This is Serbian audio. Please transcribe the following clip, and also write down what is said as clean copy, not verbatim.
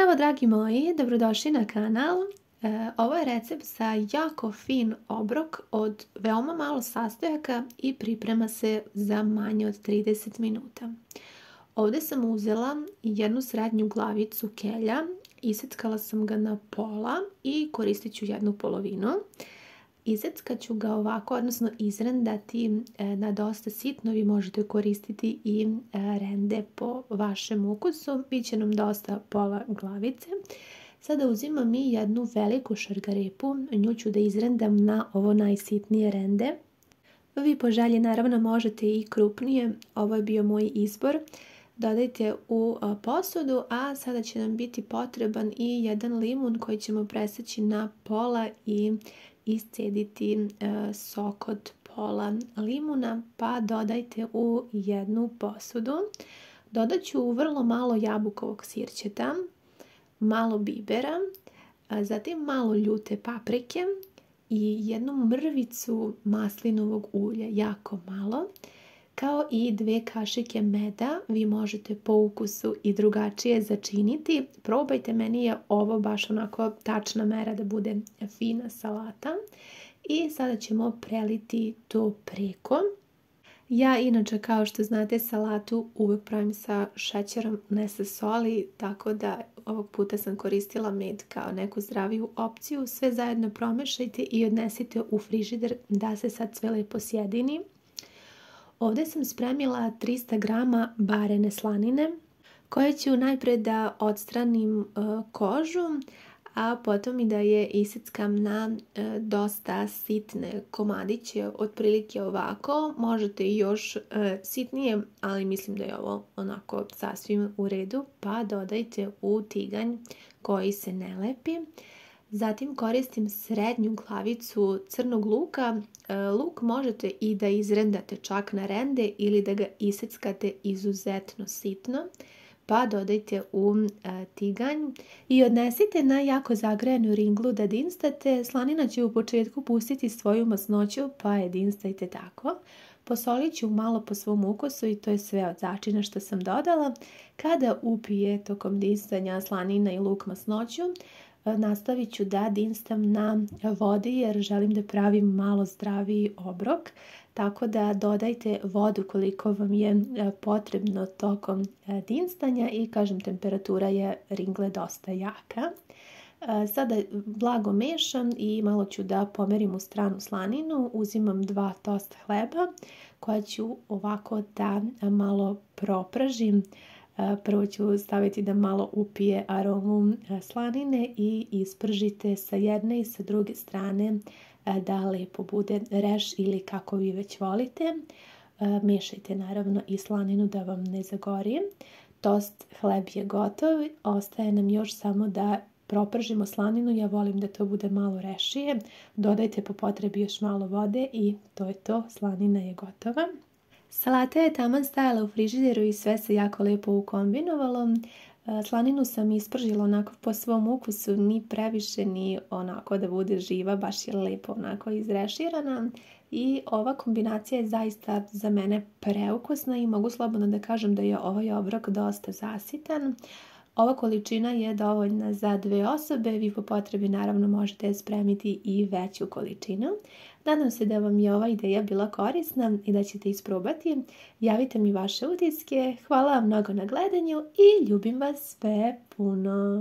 Zdravo dragi moji, dobrodošli na kanal. Ovo je recept za jako fin obrok od veoma malo sastojaka i priprema se za manje od 30 minuta. Ovdje sam uzela jednu srednju glavicu kelja, iseckala sam ga na pola i koristit ću jednu polovinu. Iseckat ću ga ovako, odnosno izrendati na dosta sitno. Vi možete koristiti i rende po vašem ukusu. Biće nam dosta pola glavice. Sada uzimam i jednu veliku šargarepu. Nju ću da izrendam na ovo najsitnije rende. Vi po želji naravno možete i krupnije. Ovo je bio moj izbor. Dodajte u posudu, a sada će nam biti potreban i jedan limun koji ćemo preseći na pola i iscediti sok od pola limuna, pa dodajte u jednu posudu. Dodat ću vrlo malo jabukovog sirćeta, malo bibera, zatim malo ljute paprike i jednu mrvicu maslinovog ulja, jako malo, kao i 2 kašike meda. Vi možete po ukusu i drugačije začiniti. Probajte, meni je ovo baš onako tačna mera da bude fina salata. I sada ćemo preliti to preko. Ja inače, kao što znate, salatu uvijek pravim sa šećerom, ne sa soli, tako da ovog puta sam koristila med kao neku zdraviju opciju. Sve zajedno promešajte i odnesite u frižider da se sad sve lepo sjedini. Ovdje sam spremila 300 grama barene slanine koje ću najprije da odstranim kožu, a potom i da je iseckam na dosta sitne komadiće, otprilike ovako. Možete i još sitnije, ali mislim da je ovo onako sasvim u redu, pa dodajte u tiganj koji se ne lepi. Zatim koristim srednju glavicu crnog luka. Luk možete i da izrendate čak na rende ili da ga iseckate izuzetno sitno, pa dodajte u tiganj i odnesite na jako zagrejanu ringlu da dinstate. Slanina će u početku pustiti svoju masnoću, pa je dinstajte tako. Posolit ću malo po svom ukusu i to je sve od začina što sam dodala. Kada upije tokom dinstanja slanina i luk masnoću, nastavit ću da dinstam na vodi jer želim da pravim malo zdraviji obrok. Tako da dodajte vodu koliko vam je potrebno tokom dinstanja i kažem, temperatura je ringle dosta jaka. Sada blago mešam i malo ću da pomerim u stranu slaninu. Uzimam 2 tosta hleba koja ću ovako da malo propržim. Prvo ću staviti da malo upije aromu slanine i ispržite sa jedne i sa druge strane da lepo bude reš ili kako vi već volite. Mešajte naravno i slaninu da vam ne zagori. Tost hleb je gotov, ostaje nam još samo da propržimo slaninu. Ja volim da to bude malo rešije. Dodajte po potrebi još malo vode i to je to, slanina je gotova. Salata je taman stajala u frižideru i sve se jako lepo ukombinovalo. Slaninu sam ispržila onako po svom ukusu, ni previše ni onako da bude živa, baš je lepo onako izreširana. I ova kombinacija je zaista za mene preukusna i mogu slobodno da kažem da je ovaj obrok dosta zasitan. Ova količina je dovoljna za 2 osobe, vi po potrebi naravno možete spremiti i veću količinu. Nadam se da vam je ova ideja bila korisna i da ćete isprobati. Javite mi vaše utiske, hvala vam mnogo na gledanju i ljubim vas sve puno.